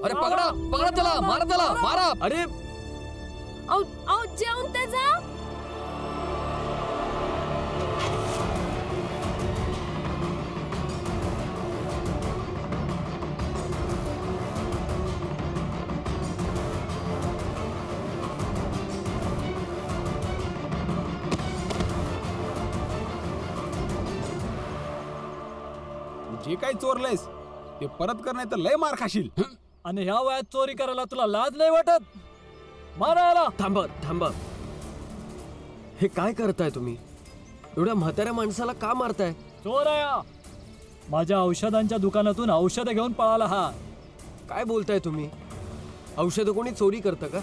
अरे पकडा पकडा त्याला, मारा त्याला, मारा. अरे जेवून ते जा. जे काही चोरलंयस ते परत कर, नाही तर लय मार खाशील. आणि ह्या वयात चोरी करायला तुला लाज नाही वाटत? मारायला. थांबा थांबा, हे काय करताय तुम्ही? एवढ्या म्हाताऱ्या माणसाला का मारताय? चोर आहे. माझ्या औषधांच्या दुकानातून औषधं घेऊन पळाला हा. काय बोलताय तुम्ही? औषधं कोणी चोरी करतं का?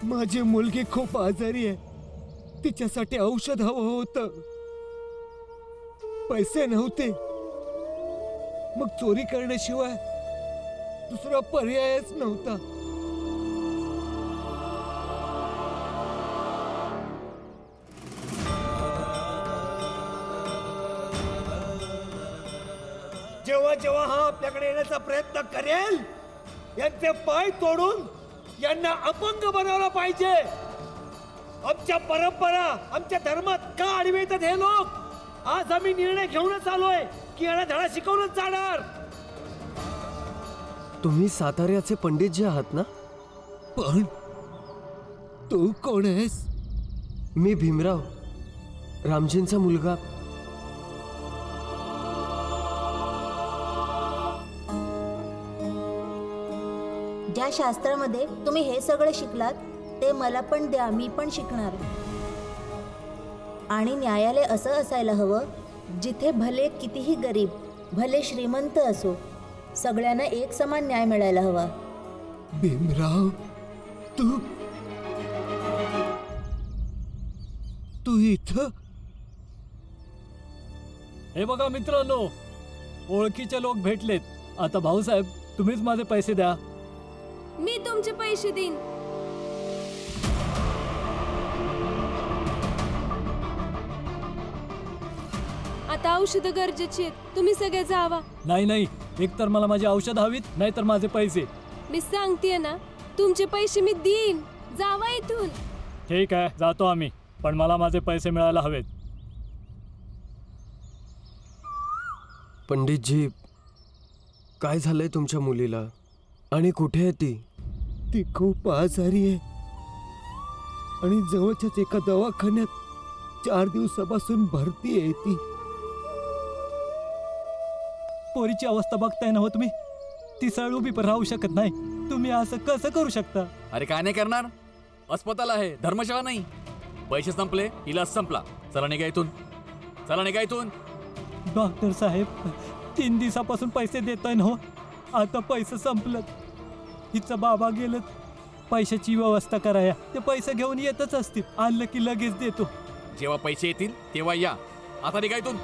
माझी मुलगी खूप आजारी आहे, तिच्यासाठी औषध हवं होतं. पैसे नव्हते, मग चोरी करण्याशिवाय दुसरा पर्यायच नव्हता. जेव्हा जेव्हा हा आपल्याकडे येण्याचा प्रयत्न करेल, यांचे पाय तोडून यांना अपंग बनवलं पाहिजे. आमच्या परंपरा, आमच्या धर्मात का आडवे येतात हे लोक? आज आम्ही निर्णय घेऊनच आलोय की यांना धडा शिकवूनच जाणार. तुम्ही साताऱ्याचे पंडितजी आहात ना? पण तू कोण आहेस? मी भीमराव, रामजींचा मुलगा. ज्या शास्त्रामध्ये तुम्ही हे सगळं शिकलात ते मला पण द्या, मी पण शिकणार. आणि न्यायालय असं असायला हवं जिथे भले कितीही गरीब, भले श्रीमंत असो, सगळ्यांना एक समान न्याय मिळायला हवा. भीमराव, तू इथं? हे बघा मित्रांनो, ओळखीचे लोक भेटलेत. आता भाऊसाहेब तुम्हीच माझे पैसे द्या. मी तुमचे पैसे देईन. आता औषधं गरजेची आहेत, तुम्ही सगळे जावा. नाही नाही, एक तर मला माझी औषध हवीत, नाही तर माझे पैसे. मी सांगतेय ना, तुमचे पैसे मी देईन. जावा इथून. ठीक आहे, जातो आम्ही, पण मला माझे पैसे मिळायला हवेत. पंडितजी, काय झालंय तुमच्या मुलीला आणि कुठे आहे ती? ती खूप आजारी आहे आणि जवळच्याच एका दवाखान्यात 4 दिवसापासून भरती आहे ती. पोरीची अवस्था बघताय ना हो तुम्ही? ती सरळ उभी पण राहू शकत नाही. तुम्ही असं कसं करू शकता? अरे काय नाही करणार, अस्पताल आहे, धर्मशाळा नाही. पैसे संपले, इलाज संपला. चला निघा इथून, चला निघा इथून. डॉक्टर साहेब, 3 दिवसापासून पैसे देताय ना हो, आता पैसे संपलत. हिचा बाबा गेलं, पैशाची व्यवस्था कराया. ते पैसे घेऊन येतच असतील, आणलं की लगेच देतो. जेव्हा पैसे येतील तेव्हा या. आता निघा इथून.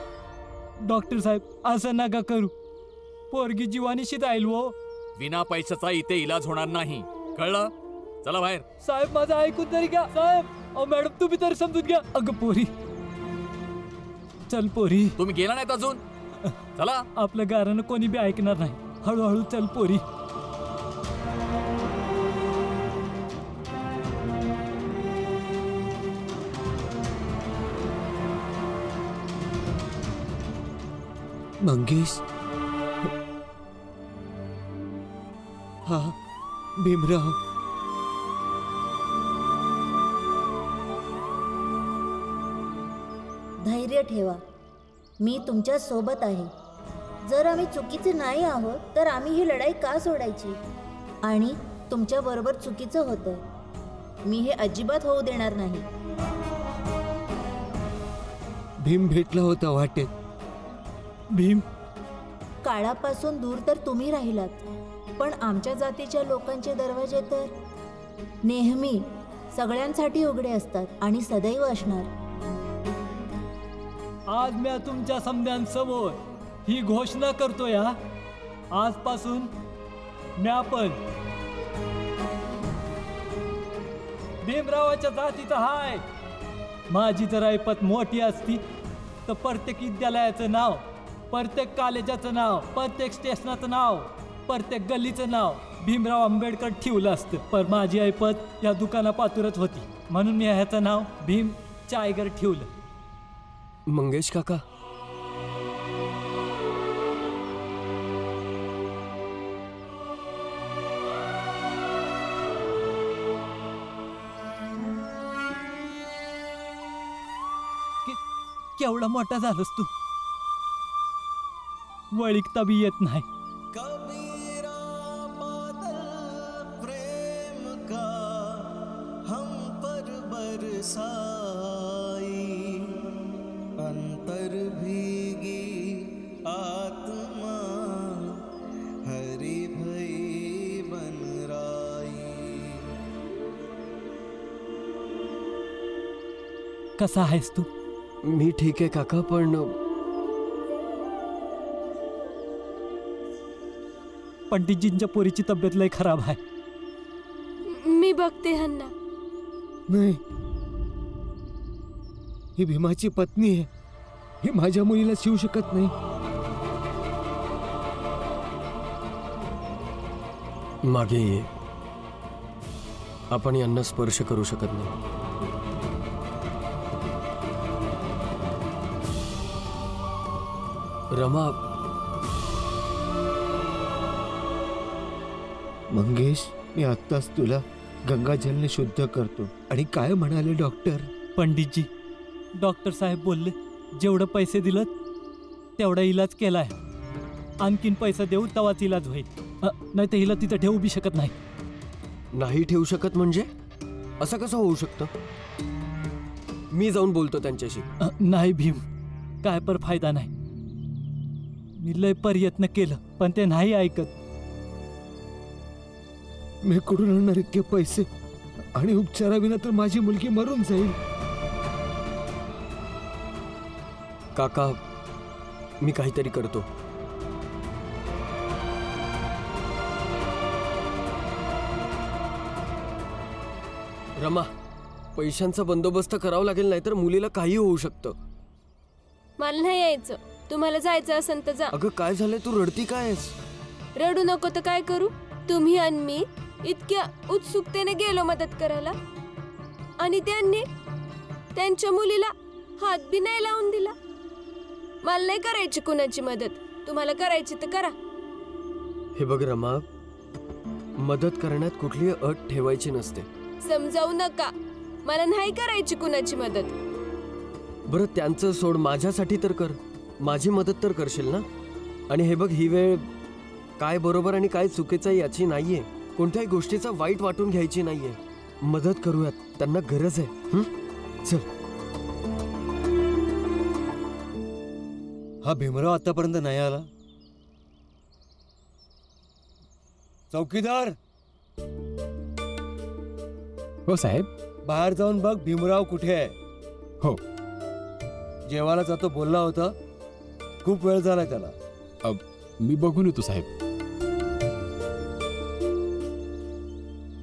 डॉक्टर साहेब, असं नका करू, पोरगी जीवानीशी जाईल हो. विना पैशाचा इथे इलाज होणार नाही, कळलं? चला बाहेर. साहेब माझं ऐकून तरी घ्या. साहेब, अहो मॅडम तुम्ही तरी समजून घ्या. अगं पोरी, चल पोरी. तुम्ही गेला नाहीत अजून, चला. आपल्या गारानं कोणी बी ऐकणार नाही. हळूहळू चल पोरी. मंगेश, हा भीमराव. धैर्य ठेवा, मी तुमच्या सोबत आहे. जर आम्ही चुकीचे नाही आहोत तर आम्ही ही लढाई का सोडायची? आणि तुमच्या बरोबर चुकीचं होतं, मी हे अजिबात होऊ देणार नाही. भीम भेटला होता वाटेत. भीम? काळापासून दूर तर तुम्ही राहिलात, पण आमच्या जातीच्या लोकांचे दरवाजे तर नेहमी सगळ्यांसाठी उघडे असतात आणि सदैव असणार. आज मी तुमच्या समद्यांसमोर ही घोषणा करतोय, आजपासून मी पण भीमरावाच्या जातीचा हाय. माझी जर ऐपत मोठी असती तर प्रत्येक विद्यालयाचं नाव, प्रत्येक कॉलेजाचं नाव, प्रत्येक स्टेशनाचं नाव, प्रत्येक गल्लीचं नाव भीमराव आंबेडकर ठेवलं असतं, पण माझी ऐपत या दुकाना पातुरच होती, म्हणून मी ह्याचं नाव भीम चायगर ठेवलं. मंगेश काका, केवढा मोठा झालास तू, वळिकता बी येत नाही. अंतर भीगी आत्मा हरि भई बनराई. कसा आहेस तू? मी ठीक आहे काका, पण पंडितजींच्या पोरीची तब्येत लय खराब आहे. मी बघते ह्यांना. नाही, ही भीमाची पत्नी आहे, ही माझ्या मुलीला शिवू शकत नाही. मागे ये. आपण यांना स्पर्श करू शकत नाही. रमा, मंगेश, मी आत्ताच तुला गंगाजलने शुद्ध करतो. आणि काय म्हणाले डॉक्टर? पंडितजी, डॉक्टर साहेब बोलले जेवढं पैसे दिलं तेवढा इलाज केलाय, आणखीन पैसा देऊ तवाच इलाज होईल. नाही तर हिला तिथं ठेवू बी शकत नाही. नाही ठेवू शकत म्हणजे? असं कसं होऊ शकतं? मी जाऊन बोलतो त्यांच्याशी. नाही भीम, काय पर फायदा नाही. मी लय प्रयत्न केलं पण ते नाही ऐकत. मी कुठून आणणार इतके पैसे? आणि उपचाराविना तर माझी मुलगी मरून जाईल. काका, मी काहीतरी करतो. रमा, पैशांचा बंदोबस्त करावा लागेल, नाहीतर मुलीला काही होऊ शकतं. मला नाही यायचं. तुम्हाला जायचं असेल तर जा. अगं काय झालंय, तू रडती काय आहेस? रडू नको तर काय करू? तुम्ही आणि मी इतक्या उत्सुकतेने गेलो मदत करायला, आणि त्यांनी त्यांच्या मुलीला हात बी नाही लावून दिला. मला नाही करायची कुणाची मदत. तुम्हाला करायची तर करा. हे बघ रमा, मदत करण्यात कुठली अट ठेवायची नसते. समजावू नका. मला नाही करायची कुणाची मदत. बरं त्यांचं सोड, माझ्यासाठी तर कर. माझी मदत तर करशील ना? आणि हे बघ, ही वेळ काय बरोबर आणि काय चुकीचं याची नाहीये. कोणत्याही गोष्टीचा वाईट वाटून घ्यायची नाहीये. मदत करूयात, त्यांना गरज आहे. चल. हा भीमराव आतापर्यंत नाही आला. चौकीदार, हो साहेब. बाहेर जाऊन बघ भीमराव कुठे आहे. हो. जेवायला जातो बोलला होता, खूप वेळ झालाय त्याला. मी बघून येतो साहेब.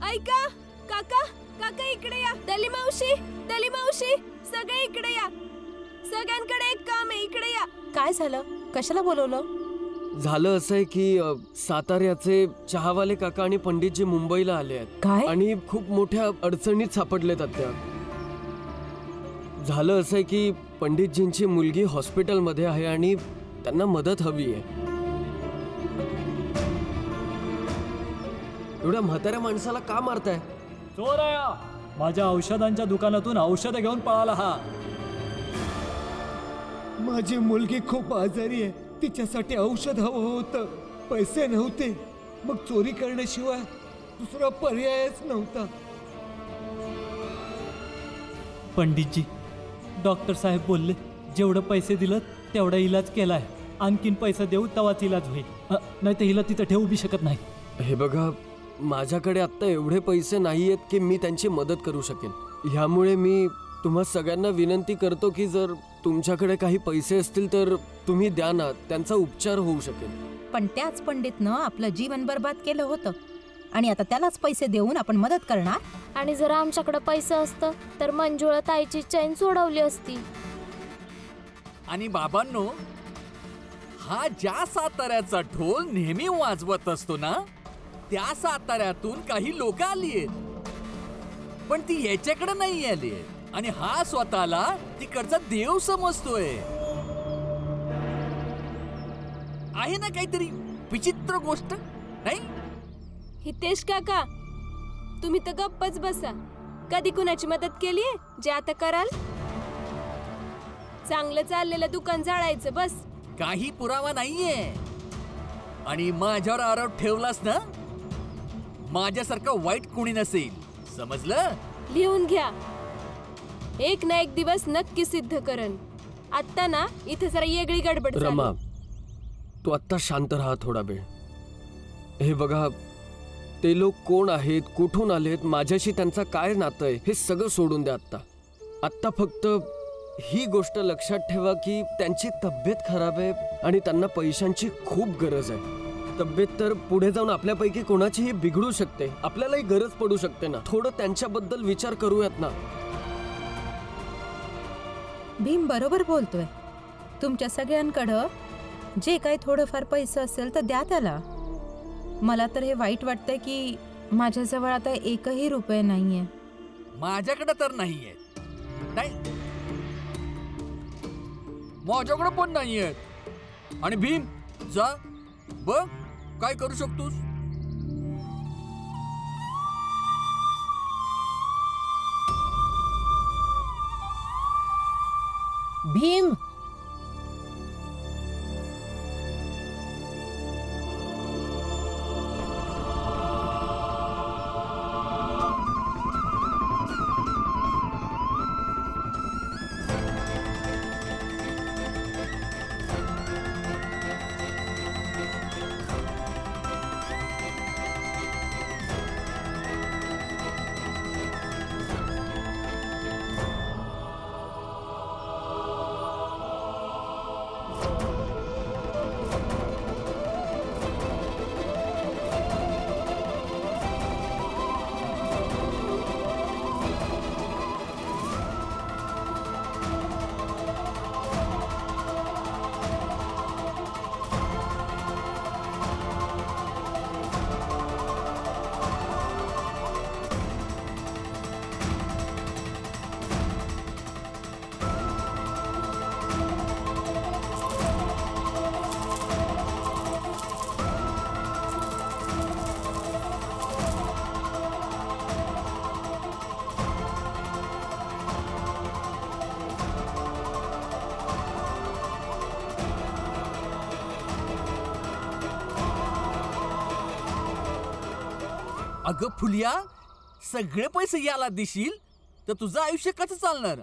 ऐका काका, काका इकडे या. दली मावशी, दली मावशी, सगळे इकडे या. सगळ्यांकडे एक काम आहे, इकडे या. काय झालं? कशाला बोलवलं? झालं असं आहे की साताऱ्याचे चहावाले काका आणि पंडितजी मुंबईला आले आहेत. काय? आणि खूप मोठ्या अडचणीत सापडलेत त्या. झालं असं आहे की पंडितजींची मुलगी हॉस्पिटलमध्ये आहे आणि त्यांना मदत हवी आहे. एवढ्या म्हाताऱ्या माणसाला का मारताय? चोराया, माझ्या औषधांच्या दुकानातून औषधं घेऊन पळाला हा. माझी मुलगी खूप आजारी आहे, तिच्यासाठी औषध हवं होतं. पैसे नव्हते, मग चोरी करण्याशिवाय दुसरा पर्यायच नव्हता. पंडितजी, डॉक्टर साहेब बोलले जेवढं पैसे दिलं तेवढा इलाज केलाय, आणखीन पैसा देऊ तवाच इलाज होईल. नाही तर हिला तिथं ठेवू बी शकत नाही. हे बघा, माझ्याकडे आत्ता एवढे पैसे नाही आहेत की मी त्यांची मदत करू शकेन. ह्यामुळे मी तुम्हा सगळ्यांना विनंती करतो की जर तुमच्याकडे काही पैसे असतील तर तुम्ही द्या ना, त्यांचा उपचार होऊ शकेल. पण त्याच पंडितनं आपलं जीवन बर्बाद केलं होतं आणि आता त्यालाच पैसे देऊन आपण मदत करणार? आणि जर आमच्याकडे पैसा असतं तर मंजुळा ताईची चैन सोडवली असती. आणि बाबांनो, हा ज्या साताऱ्याचा ढोल नेहमी वाजवत असतो ना, त्या साताऱ्यातून काही लोक आली आहेत, पण ती याच्याकडे नाही आली आणि हा स्वतःला तिकडचा देव समजतोय. आहे ना काहीतरी विचित्र गोष्ट नाही? हितेश काका, तुम्ही तर गप्पच बसा. कधी कुणाची मदत केलीये जे आता कराल? चांगलं चाललेलं दुकान जाळायचं बस. काही पुरावा नाहीये आणि माझ्यावर आरोप ठेवलास ना, माझ्यासारखं वाईट कोणी नसेल, समजलं? लिहून घ्या. एक ना एक दिवस नक्की सिद्ध करन. आता ना इथे जरा वेगळी गडबड रमा, झाली. तू आत्ता शांत राहा थोडा वेळ. हे बघा, ते लोक कोण आहेत, कुठून आलेत, माझ्याशी त्यांचा काय नातं आहे, हे सगळं सोडून द्या आत्ता. आत्ता फक्त ही गोष्ट लक्षात ठेवा की त्यांची तब्येत खराब आहे आणि त्यांना पैशांची खूप गरज आहे. तब्येत तर पुढे जाऊन आपल्यापैकी कोणाचीही बिघडू शकते, आपल्यालाही गरज पडू शकते ना. थोडं त्यांच्याबद्दल विचार करूयात ना. भीम बरोबर बोलतोय. तुमच्या सगळ्यांकडं जे काही थोडंफार पैसे असेल तर द्या त्याला. मला तर हे वाईट वाटतंय की माझ्याजवळ आता एकही रुपये नाहीये. माझ्याकडे तर नाहीये. नाही, माझ्याकडे पण नाहीये. आणि भीम, जा बघ काय करू शकतोस. भीम, अगं फुलिया, सगळे पैसे याला देशील तर तुझं आयुष्य कसं चालणार?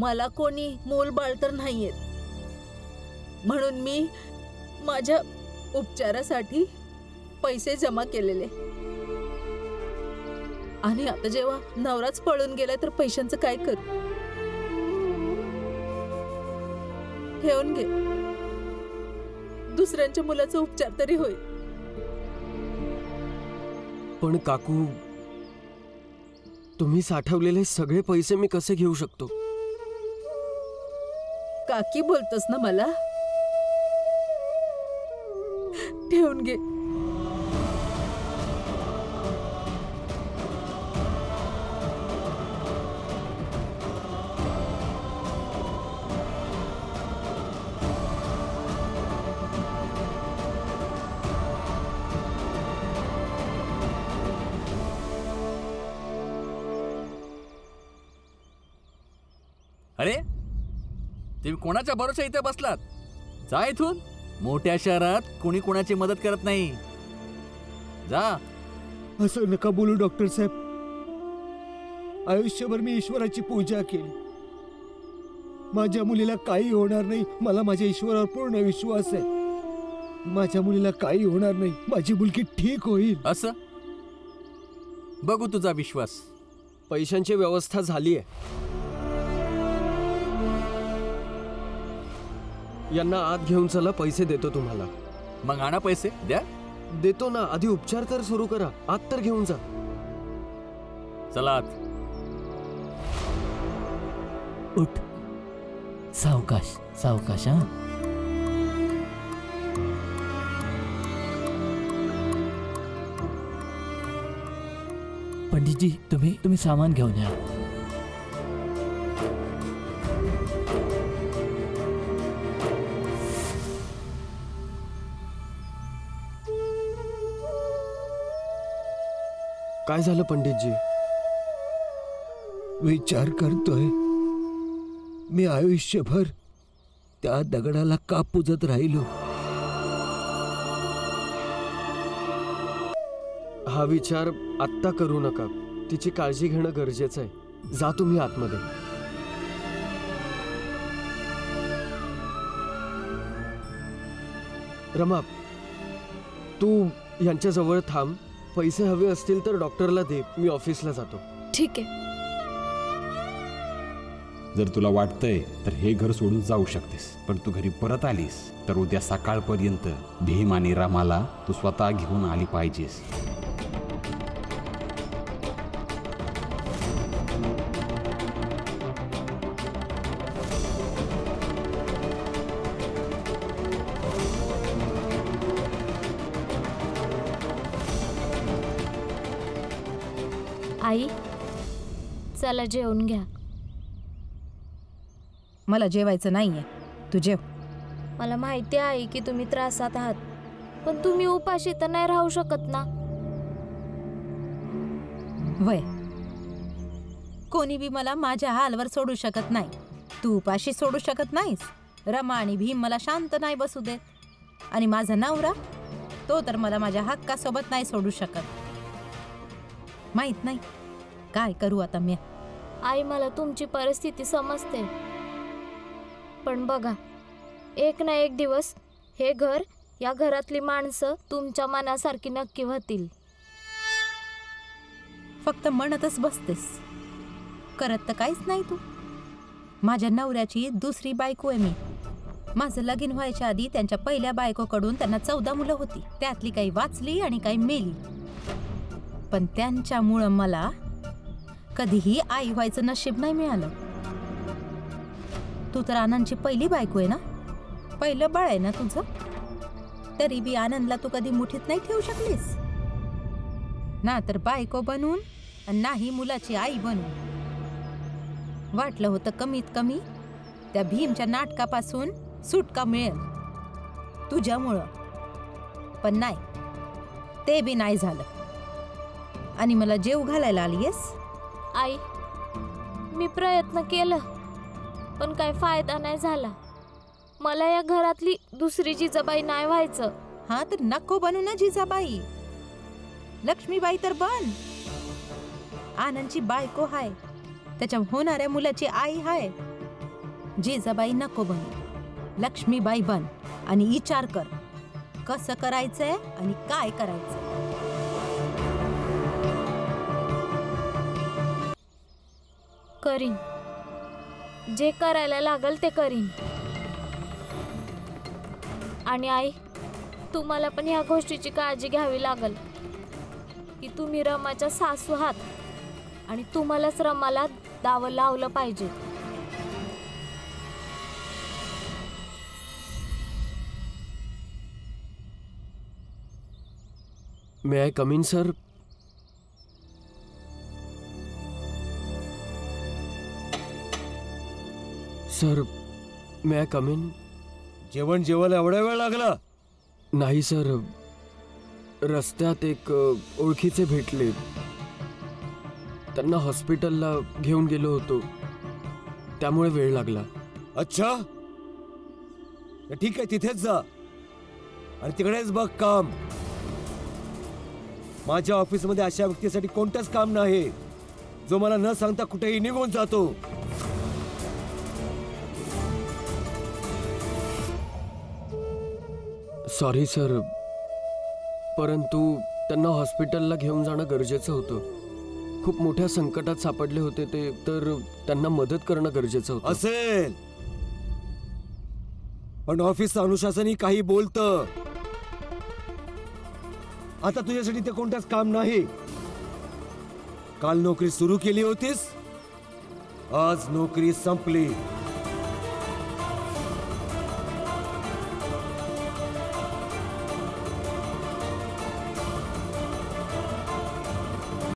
मला कोणी मूलबाळ तर नाहीयेत, म्हणून मी माझ्या उपचारासाठी पैसे जमा केलेले. आणि आता जेव्हा नवराच पळून गेला तर पैशांचं काय करू? ठेवून घे, दुसऱ्यांच्या मुलाचा उपचार तरी होईल. पण काकू, तुम्ही साठवलेले सगळे पैसे मी कसे घेऊ शकतो? काकी बोलतोस ना मला? ठेवून घे. अरे, तुम्ही कोणाच्या भरोशा इथे बसलात? जा इथून. मोठ्या शहरात कोणी कोणाची मदत करत नाही. जा. असं नका बोलू डॉक्टर साहेब. आयुष्यभर मी ईश्वराची पूजा केली. माझ्या मुलीला काही होणार नाही, मला माझ्या ईश्वरावर पूर्ण विश्वास आहे. माझ्या मुलीला काही होणार नाही, माझी मुलगी ठीक होईल. असं बघू तुझा विश्वास. पैशांची व्यवस्था झाली आहे. यांना आत घेऊन चला, पैसे देतो तुम्हाला. मग आणा पैसे द्या. देतो ना, आधी उपचार तर सुरू करा. आत तर घेऊन जा. चला आत. उठ, सावकाश सावकाश. हा, पंडितजी तुम्ही सामान घेऊन या. काय झालं पंडितजी? विचार करतोय मी आयुष्यभर त्या दगडाला का पूजत राहिलो. हा विचार आत्ता करू नका. तिची काळजी घेणं गरजेचं आहे. जा तुम्ही आतमध्ये. रमा, तू यांच्या जवळ थांब. पैसे हवे असतील तर डॉक्टरला दे. मी ऑफिसला जातो. ठीक आहे. जर तुला वाटतंय तर हे घर सोडून जाऊ शकतेस, पण तू घरी परत आलीस तर उद्या सकाळपर्यंत भीम आणि रामाला तू स्वतः घेऊन आली पाहिजेस. आई, चला जेवून घ्या. मला जेवायचं नाहीये. तू जेव. मला माहिती आहे की तुम्ही त्रासात आहात, पण तुम्ही उपाशी तर नाही राहू शकत ना. वय, कोणी बी मला माझ्या हालवर सोडू शकत नाही. तू उपाशी सोडू शकत नाहीस. रमा आणि भीम मला शांत नाही बसू देत, आणि माझा नवरा तो तर मला माझ्या हक्कासोबत नाही सोडू शकत. माहित नाही काय करू आता मी. आई, मला तुमची परिस्थिती समजते, पण बघा, एक ना एक दिवस हे घर, या घरातली माणसं तुमच्या मनासारखी नक्की होतील. फक्त म्हणतच बसतेस, करत तर काहीच नाही तू. माझ्या नवऱ्याची दुसरी बायको आहे मी. माझं लगीन व्हायच्या आधी त्यांच्या पहिल्या बायकोकडून त्यांना 14 मुलं होती. त्यातली काही वाचली आणि काही मेली, पण त्यांच्यामुळं मला कधीही आई व्हायचं नशीब नाही मिळालं. तू तर आनंदची पहिली बायको आहे ना, पहिलं बाळ आहे ना तुझं. तरी बी आनंदला तू कधी मुठीत नाही ठेवू शकलीस ना. तर बायको बनून आणि नाही मुलाची आई बनून. वाटलं होतं कमीत कमी त्या भीमच्या नाटकापासून सुटका मिळेल तुझ्यामुळं, पण नाही, ते बी नाही झालं. आणि मला जेव घालायला आलीयस. आई, मी प्रयत्न केलं, पण काय फायदा नाही झाला. मला या घरातली दुसरी जिजाबाई नाही व्हायचं. हा, तर नको बनू ना जिजाबाई. लक्ष्मीबाई तर बन. आनंदची बायको हाय, त्याच्या होणाऱ्या मुलाची आई हाय. जिजाबाई नको बनू, लक्ष्मीबाई बन आणि विचार कर कसं करायचंय आणि काय करायचंय. करीन, जे करायला लागल ते करीन. आणि आई, तुम्हाला पण ह्या गोष्टीची काळजी घ्यावी लागल की तुम्ही रमाच्या सासू आहात आणि तुम्हालाच रमाला दावं लावलं पाहिजे. May I come in sir? Sir, may I come in? जेवण जेवायला एवढा वेळ लागला? नाही सर, रस्त्यात एक ओळखीचे भेटले. त्यांना हॉस्पिटलला घेऊन गेलो होतो, त्यामुळे वेळ लागला. अच्छा, ठीक आहे, तिथेच जा आणि तिकडेच बघ काम. माझ्या ऑफिसमध्ये अशा व्यक्तीसाठी कोणतंच काम नाही जो मला न सांगता कुठेही निघून जातो. सॉरी सर, परंतु त्यांना हॉस्पिटलला घेऊन जाणं गरजेचं होतं. खूप मोठ्या संकटात सापडले होते ते, तर त्यांना मदत करणं गरजेचं होतं. असेल, पण ऑफिसचं अनुशासनही काही बोलतं. आता तुझ्यासाठी ते कोणतंच काम नाही. काल नोकरी सुरू केली होतीस, आज नोकरी संपली.